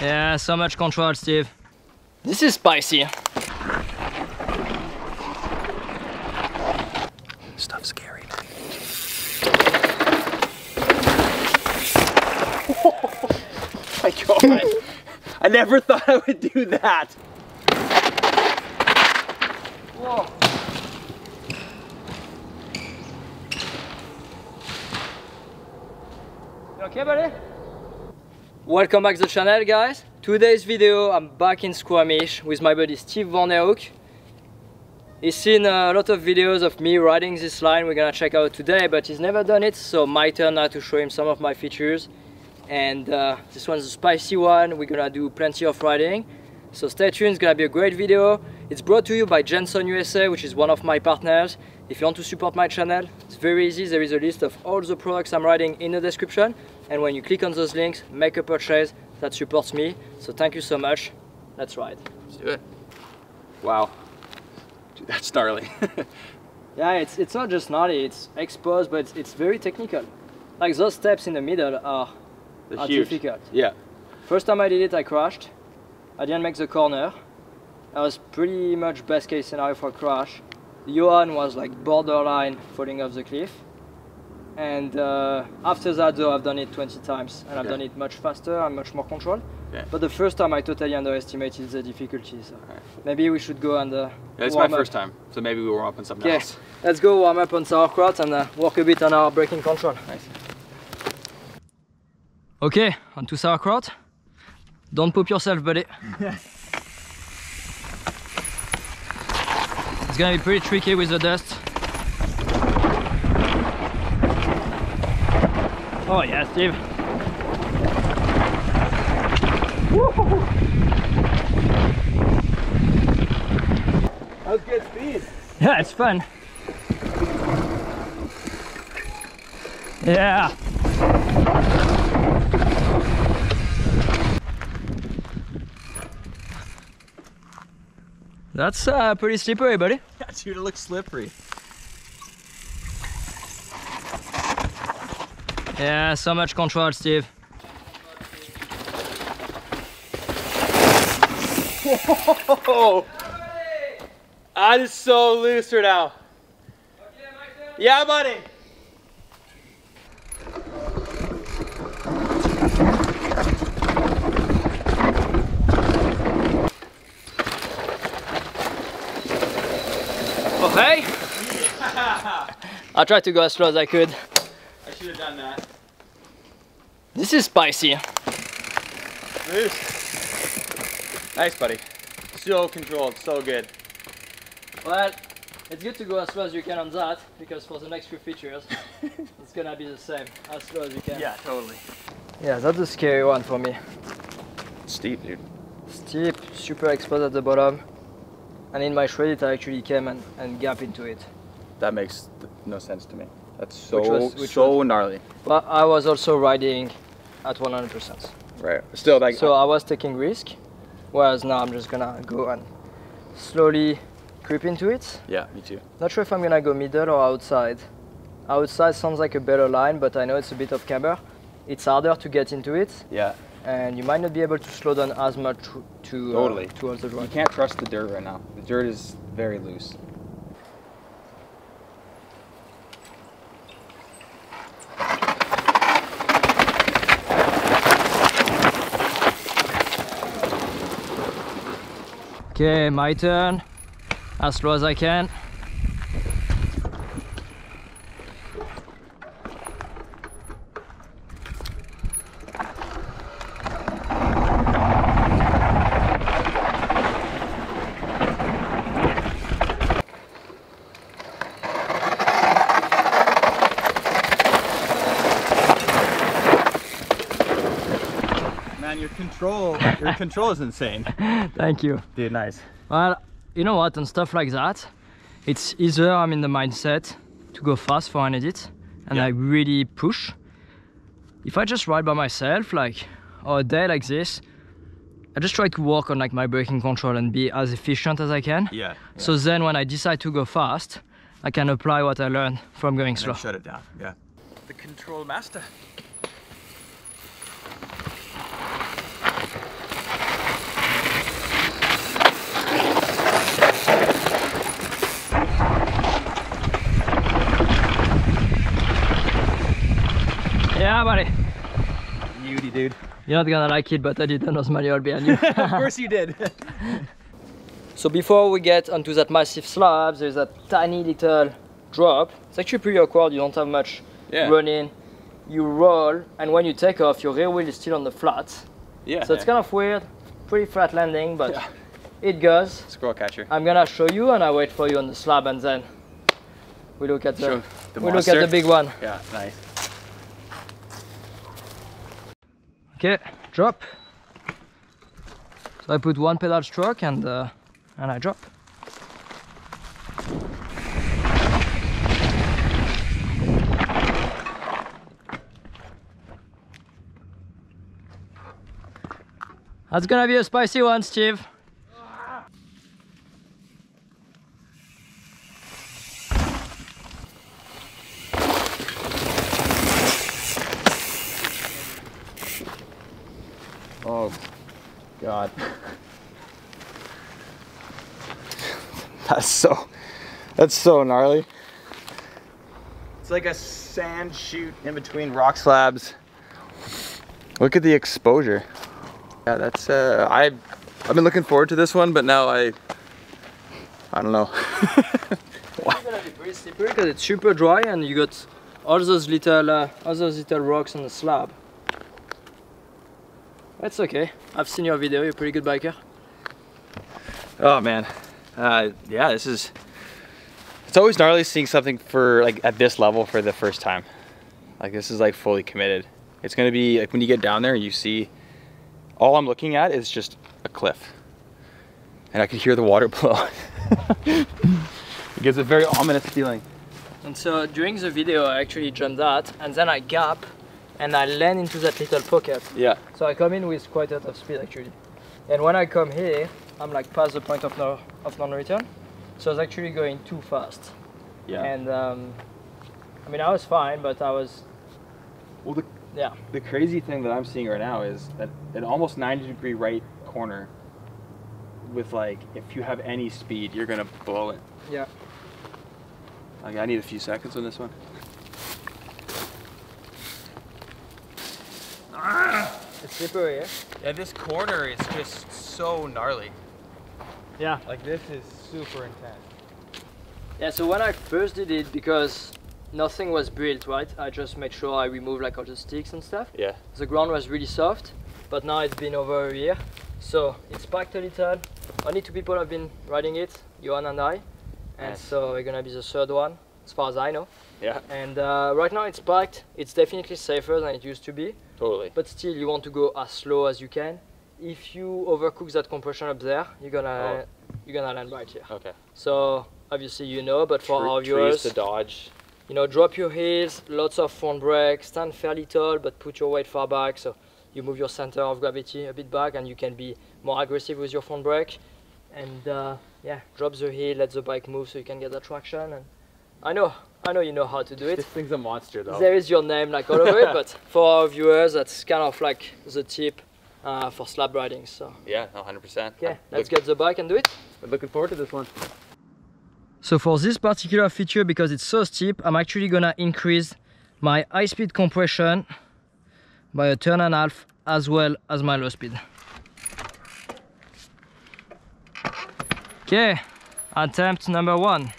Yeah, so much control, Steve. This is spicy. Stuff's scary. Oh my God. I never thought I would do that. Whoa. You okay, buddy? Welcome back to the channel, guys. Today's video, I'm back in Squamish with my buddy Steve Vanderhoek. He's seen a lot of videos of me riding this line we're gonna check out today, but he's never done it, so my turn now to show him some of my features. And this one's a spicy one. We're gonna do plenty of riding, so stay tuned. It's gonna be a great video. It's brought to you by Jenson USA, which is one of my partners. If you want to support my channel, it's very easy. There is a list of all the products I'm riding in the description, and when you click on those links, make a purchase. That supports me, so thank you so much. Let's ride. Let's do it. Wow. Dude, that's gnarly. Yeah, it's not just gnarly, it's exposed, but it's very technical. Like those steps in the middle are difficult. Yeah. First time I did it, I crashed. I didn't make the corner. That was pretty much best case scenario for a crash. Johan was like borderline falling off the cliff. And after that though, I've done it 20 times and I've done it much faster and much more control. Okay. But the first time I totally underestimated the difficulty, so maybe we should go and yeah, it's my first time, so maybe we'll warm up on something else. Let's go warm up on sauerkraut and work a bit on our braking control. Nice. Okay, on to sauerkraut. Don't poop yourself, buddy. It's gonna be pretty tricky with the dust. Oh yeah, Steve. That was good speed. Yeah, it's fun. Yeah. That's pretty slippery, buddy. Yeah, dude, it looks slippery. Yeah, so much control, Steve. Whoa! That is so loose right now. Okay, my turn. Yeah, buddy. Okay. I tried to go as slow as I could. I should have done that. This is spicy. Loose. Nice, buddy. So controlled, so good. Well, it's good to go as slow as you can on that, because for the next few features, it's gonna be the same, as slow as you can. Yeah, totally. Yeah, that's a scary one for me. Steep, dude. Steep, super exposed at the bottom. And in my shredded, I actually came and gap into it. That makes no sense to me. That's so, which was gnarly. But I was also riding at 100%. Right. Still, like. So I was taking risk, whereas now I'm just gonna go and slowly creep into it. Yeah, me too. Not sure if I'm gonna go middle or outside. Outside sounds like a better line, but I know it's a bit of camber. It's harder to get into it. Yeah. And you might not be able to slow down as much towards the road. You can't trust the dirt right now. The dirt is very loose. Okay, my turn. As slow as I can. Man, your control is insane. Thank you. Dude, nice. Well, you know what, on stuff like that, it's either I'm in the mindset to go fast for an edit and I really push. If I just ride by myself, like, or a day like this, I just try to work on like my braking control and be as efficient as I can. Yeah. So then when I decide to go fast, I can apply what I learned from going slow. Shut it down, yeah. The control master. Yeah, buddy. Beauty, dude. You're not gonna like it, but I did those manual behind you. Of course you did. So before we get onto that massive slab, there's a tiny little drop. It's actually pretty awkward, you don't have much running. You roll, and when you take off, your rear wheel is still on the flat. Yeah. So it's kind of weird, pretty flat landing, but it goes. Squirrel catcher. I'm gonna show you, and I wait for you on the slab, and then we look at the big one. Yeah, nice. Okay, drop. So I put one pedal stroke and I drop. That's gonna be a spicy one, Steve. Oh, God. That's so gnarly. It's like a sand chute in between rock slabs. Look at the exposure. Yeah, that's I've been looking forward to this one, but now I don't know. It's gonna be pretty slippery because it's super dry and you got all those little rocks on the slab. That's okay. I've seen your video. You're a pretty good biker. Oh man, yeah, it's always gnarly seeing something for like at this level for the first time. Like this is like fully committed. It's gonna be like when you get down there, you see all I'm looking at is just a cliff, and I can hear the water below. It gives a very ominous feeling. And so during the video, I actually jumped that, and then I gap, and I land into that little pocket. Yeah. So I come in with quite a lot of speed actually, and when I come here, I'm like past the point of non-return. So I was actually going too fast. Yeah. And I mean I was fine, but I was. Well, the crazy thing that I'm seeing right now is that an almost 90-degree right corner with like, if you have any speed, you're gonna blow it. Yeah. Like I need a few seconds on this one. It's slippery, yeah? Yeah, this corner is just so gnarly. Yeah. Like this is super intense. Yeah, so when I first did it, because nothing was built, right? I just made sure I removed like all the sticks and stuff. Yeah. The ground was really soft, but now it's been over a year. So it's packed a little. Only 2 people have been riding it, Johan and I. And Nice. so we're gonna be the 3rd one, as far as I know. Yeah. And right now it's packed. It's definitely safer than it used to be. Totally. But still, you want to go as slow as you can. If you overcook that compression up there, you're gonna land right here. Okay. So obviously you know, but for our viewers, trees to dodge. you know, drop your heels, lots of front brake, stand fairly tall, but put your weight far back, so you move your center of gravity a bit back, and you can be more aggressive with your front brake. And yeah, drop the heel, let the bike move, so you can get that traction. And I know you know how to do it. This thing's a monster, though. There is your name like all over it, but for our viewers, that's kind of like the tip for slab riding. So Yeah, 100%. okay, let's get the bike and do it. I'm looking forward to this one. So for this particular feature, because it's so steep, I'm actually gonna increase my high speed compression by a turn and a half, as well as my low speed. Okay, attempt number 1.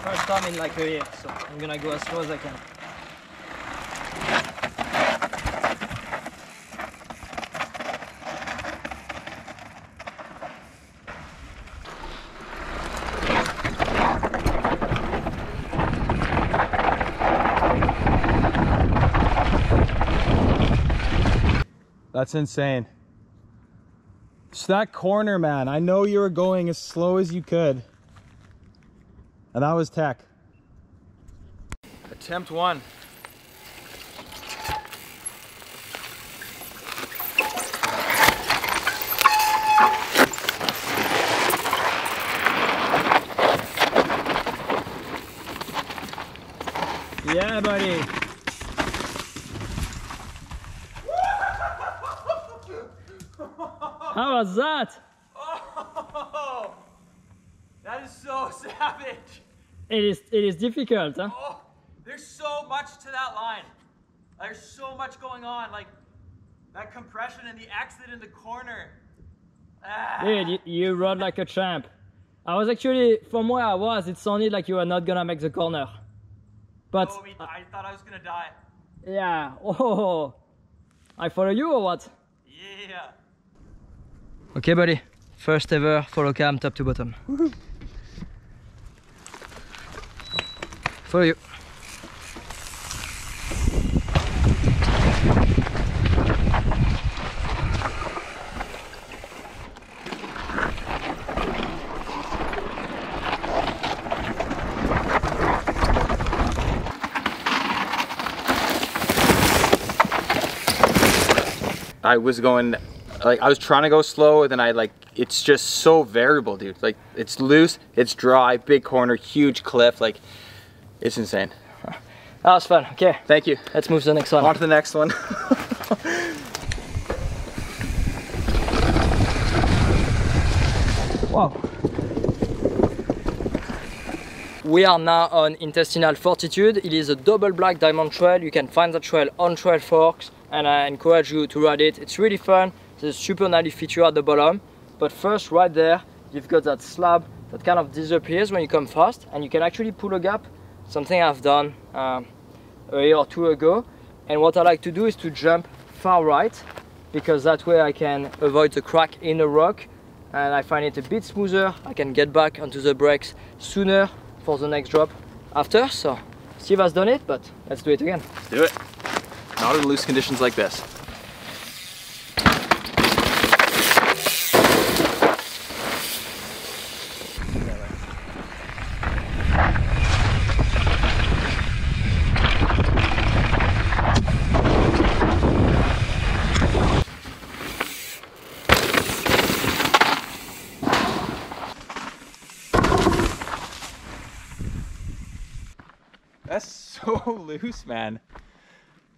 First time in like a year, so I'm gonna go as slow as I can. That's insane. It's that corner, man. I know you were going as slow as you could. And that was tech. Attempt 1. Yeah, buddy. How was that? That is so savage. It is difficult, huh? Oh, there's so much to that line. There's so much going on, like that compression and the exit in the corner. Dude, you rode like a champ. I was actually, from where I was, it sounded like you were not gonna make the corner. But oh, I thought I was gonna die. Yeah. Oh, I follow you or what? Yeah. Okay, buddy. First ever follow cam top to bottom. Woohoo. Follow you. I was going, like, I was trying to go slow, and then it's just so variable, dude. Like, it's loose, it's dry, big corner, huge cliff, like, it's insane. That was fun. Okay. Thank you. Let's move to the next one. On to the next one. Wow. We are now on Intestinal Fortitude. It is a double black diamond trail. You can find the trail on Trail Forks, and I encourage you to ride it. It's really fun. There's a super gnarly feature at the bottom. But first, right there, you've got that slab that kind of disappears when you come fast, and you can actually pull a gap. Something I've done a year or two ago. And what I like to do is to jump far right, because that way I can avoid the crack in the rock, and I find it a bit smoother. I can get back onto the brakes sooner for the next drop after. So Steve has done it, but let's do it again. Let's do it. Not in loose conditions like this. That's so loose, man.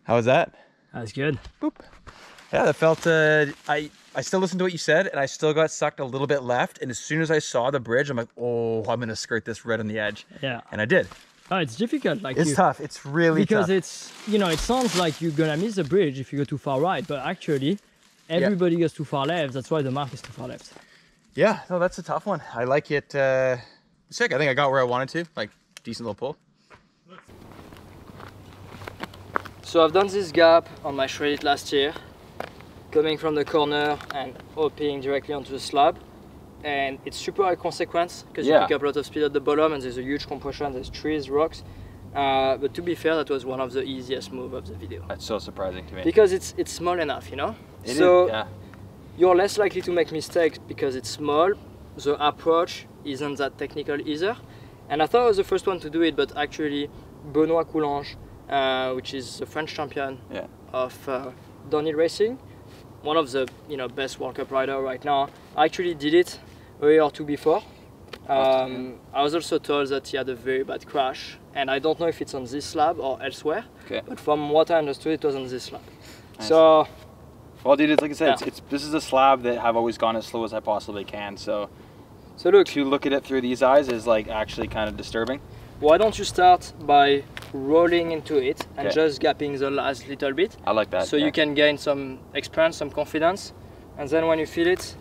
How was that? That's good. Boop. Yeah, that felt, I still listened to what you said, and I still got sucked a little bit left, and as soon as I saw the bridge, I'm like, oh, I'm gonna skirt this right on the edge. Yeah. And I did. Oh, it's difficult. Like it's tough. It's really tough. Because it's, you know, it sounds like you're gonna miss the bridge if you go too far right, but actually, everybody goes too far left. That's why the mark is too far left. Yeah, no, that's a tough one. I like it. Sick. I think I got where I wanted to. Like, decent little pull. So I've done this gap on my shredded last year, coming from the corner and hopping directly onto the slab. And it's super high consequence because you pick up a lot of speed at the bottom and there's a huge compression, there's trees, rocks. But to be fair, that was one of the easiest moves of the video. That's so surprising to me. Because it's small enough, you know? You're less likely to make mistakes because it's small. The approach isn't that technical either. And I thought I was the first one to do it, but actually Benoit Coulange, which is the French champion of downhill racing, one of the best World Cup rider right now, actually did it a year or two before. I was also told that he had a very bad crash, and I don't know if it's on this slab or elsewhere, but from what I understood it was on this slab. Nice. So, well dude, it's like I said, this is a slab that I've always gone as slow as I possibly can, so look, to look at it through these eyes is like actually kind of disturbing. Why don't you start by rolling into it and just gapping the last little bit? I like that. So you can gain some experience, some confidence, and then when you feel it,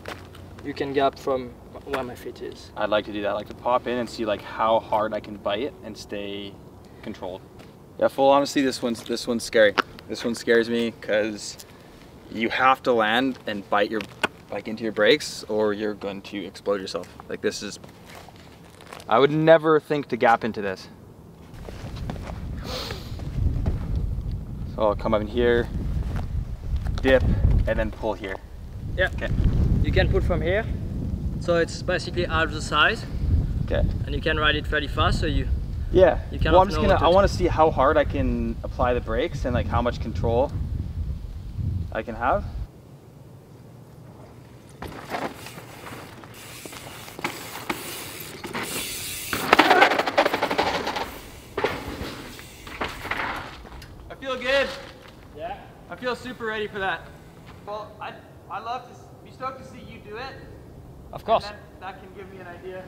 you can gap from where my feet is. I'd like to do that. I like to pop in and see like how hard I can bite and stay controlled. Yeah, full honesty, this one's scary. This one scares me because you have to land and bite your into your brakes or you're going to explode yourself. Like this is, I would never think to gap into this. So I'll come up in here, dip, and then pull here. Yeah. Okay. You can pull from here. So it's basically half the size. Okay. And you can ride it fairly fast, so you well, I'm just gonna, I want to see how hard I can apply the brakes and like how much control I can have. I feel good. Yeah. I feel super ready for that. Well, I love to be stoked to see you do it. Of course. And that can give me an idea.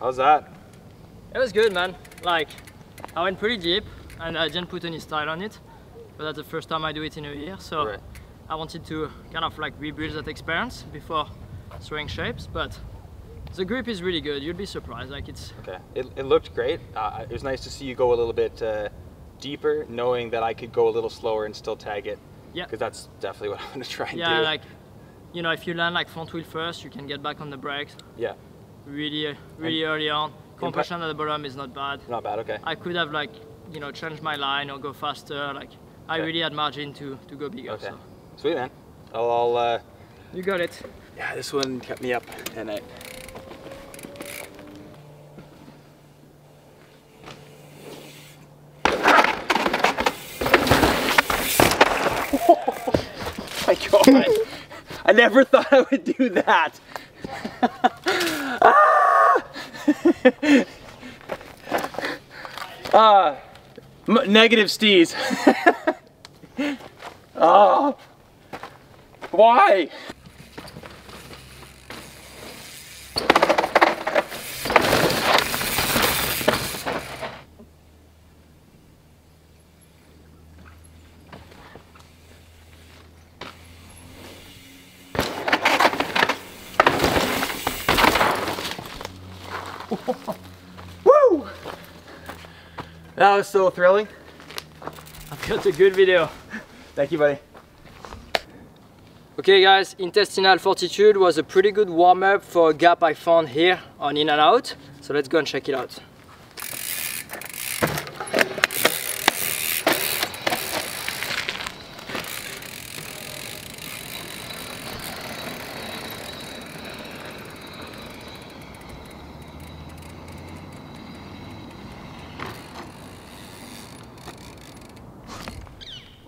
How's that? It was good, man. Like, I went pretty deep and I didn't put any style on it, but that's the first time I do it in a year, so right. I wanted to kind of like rebuild that experience before throwing shapes, but the grip is really good. You'll be surprised. Like, it's okay. It looked great. It was nice to see you go a little bit deeper, knowing that I could go a little slower and still tag it. Yeah. Because that's definitely what I'm going to try and do. Yeah, like, you know, if you land like front wheel first, you can get back on the brakes. Yeah. Really early on. Compression at the bottom is not bad. Not bad, okay. I could have like, you know, changed my line or go faster. Like, I really had margin to go bigger. Okay. So. Sweet, man. I'll You got it. Yeah, this one kept me up at night. Oh my God. I never thought I would do that. Negative steez. Oh, why? Woo! That was so thrilling. I've got a good video. Thank you, buddy. Okay guys, intestinal fortitude was a pretty good warm-up for a gap I found here on In and Out. So let's go and check it out.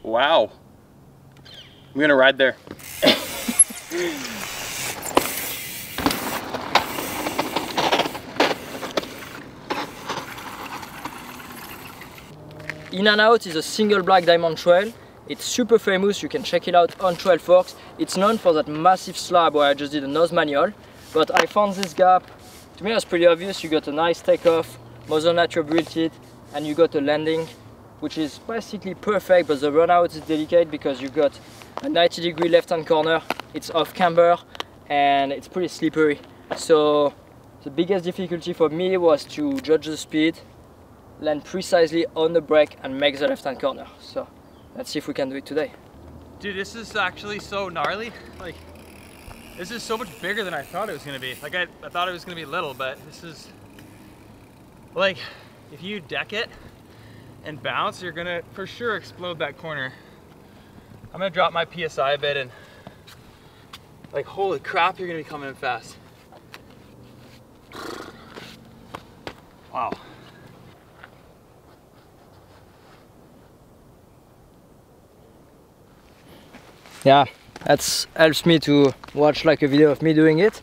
Wow. I'm gonna ride there. In and Out is a single black diamond trail. It's super famous, you can check it out on Trail Forks. It's known for that massive slab where I just did a nose manual, but I found this gap. To me it was pretty obvious. You got a nice takeoff, Mother Nature built it, and you got a landing which is basically perfect, but the run out is delicate because you got a 90-degree left-hand corner, it's off camber, and it's pretty slippery. So the biggest difficulty for me was to judge the speed, land precisely on the brake, and make the left-hand corner. So let's see if we can do it today. Dude, this is actually so gnarly. Like, this is so much bigger than I thought it was gonna be. Like, I thought it was gonna be little, but this is, like, if you deck it and bounce, you're gonna for sure explode that corner. I'm gonna drop my PSI a bit and, like, holy crap, you're gonna be coming in fast. Wow. Yeah, that helps me to watch like a video of me doing it,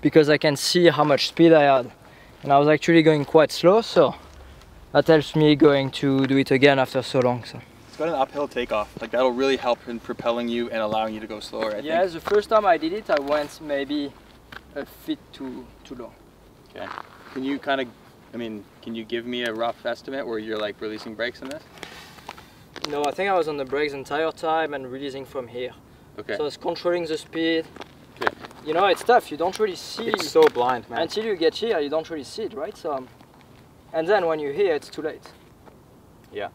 because I can see how much speed I had, and I was actually going quite slow, so that helps me going to do it again after so long. So it's got an uphill takeoff, like that'll really help in propelling you and allowing you to go slower, I think. The first time I did it I went maybe a feet too low. Okay, can you kind of, I mean, can you give me a rough estimate where you're like releasing brakes in this? No, I think I was on the brakes the entire time and releasing from here. Okay. So I was controlling the speed. Okay. You know, it's tough, you don't really see. It's so blind, man. Until you get here, you don't really see it, right? So, and then when you're here, it's too late. Yeah.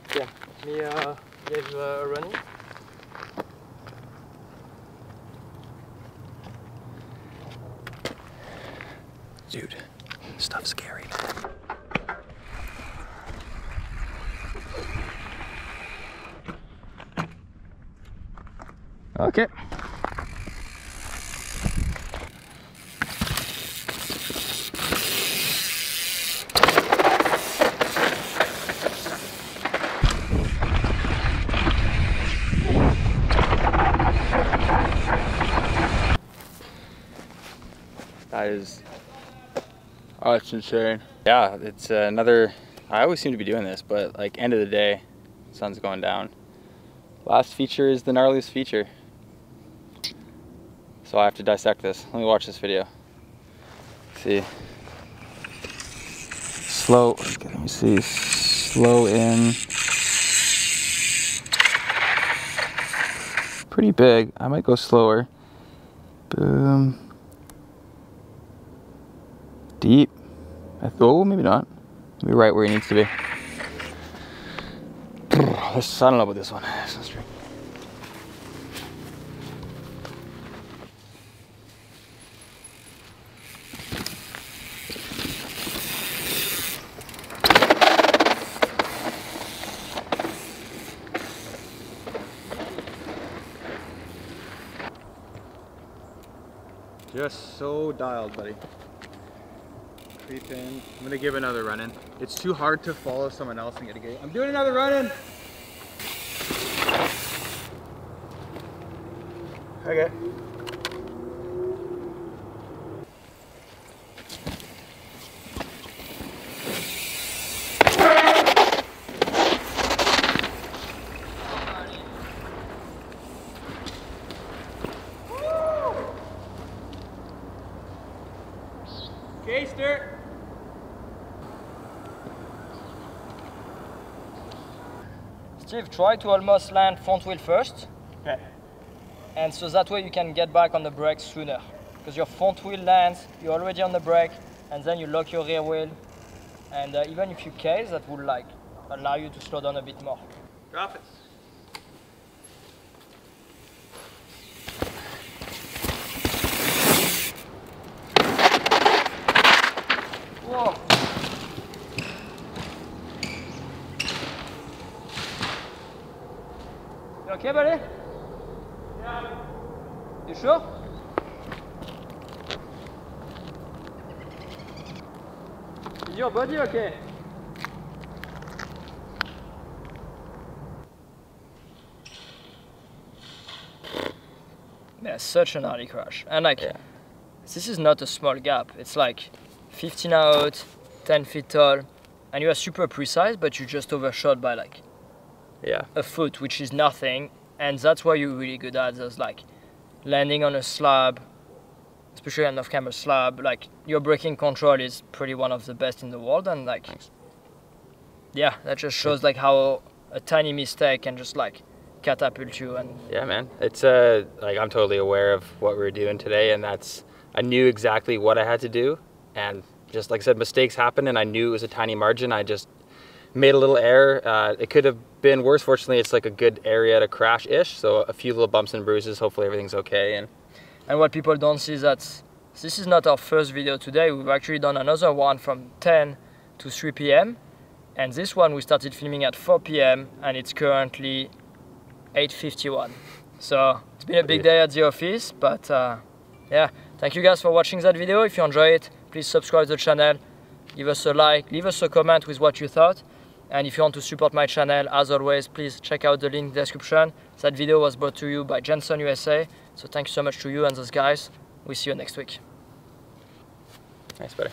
Okay, me give a running. Dude, stuff's scary. Okay. That is, oh, it's insane. Yeah, it's another I always seem to be doing this, but like end of the day, sun's going down. Last feature is the gnarliest feature. So I have to dissect this. Let me watch this video. See. Slow, let me see, slow in. Pretty big, I might go slower. Boom. Deep. Oh, maybe not. Maybe right where he needs to be. I don't know about this one. This one's tricky. Just so dialed, buddy. Creep in. I'm gonna give another run in. It's too hard to follow someone else and get a gate. I'm doing another run in. Okay. Gaster. Steve, try to almost land front wheel first. Okay. And so that way you can get back on the brake sooner. Because your front wheel lands, you're already on the brake, and then you lock your rear wheel. And even if you case, that would like allow you to slow down a bit more. Drop it. Whoa. You okay, buddy? Yeah. You sure? Is your body okay? Yeah, such an early crash. And like, this is not a small gap. It's like 15 out, 10 feet tall, and you are super precise, but you just overshot by like a foot, which is nothing. And that's why you're really good at is like landing on a slab, especially an off-camera slab. Like your braking control is pretty one of the best in the world, and like, yeah, that just shows like how a tiny mistake can just like catapult you. And yeah, man, it's like I'm totally aware of what we were doing today, and I knew exactly what I had to do, and just like I said, mistakes happen, and I knew it was a tiny margin. I just made a little error. It could have been worse. Fortunately, it's like a good area to crash-ish, so a few little bumps and bruises. Hopefully everything's okay. And what people don't see is that this is not our first video today. We've actually done another one from 10 to 3 p.m. And this one we started filming at 4 p.m. and it's currently 8:51. So it's been a big day at the office, but yeah, thank you guys for watching that video. If you enjoy it, please subscribe to the channel, give us a like, leave us a comment with what you thought. And if you want to support my channel, as always, please check out the link in the description. That video was brought to you by Jensen USA. So thank you so much to you and those guys. We'll see you next week. Thanks, buddy.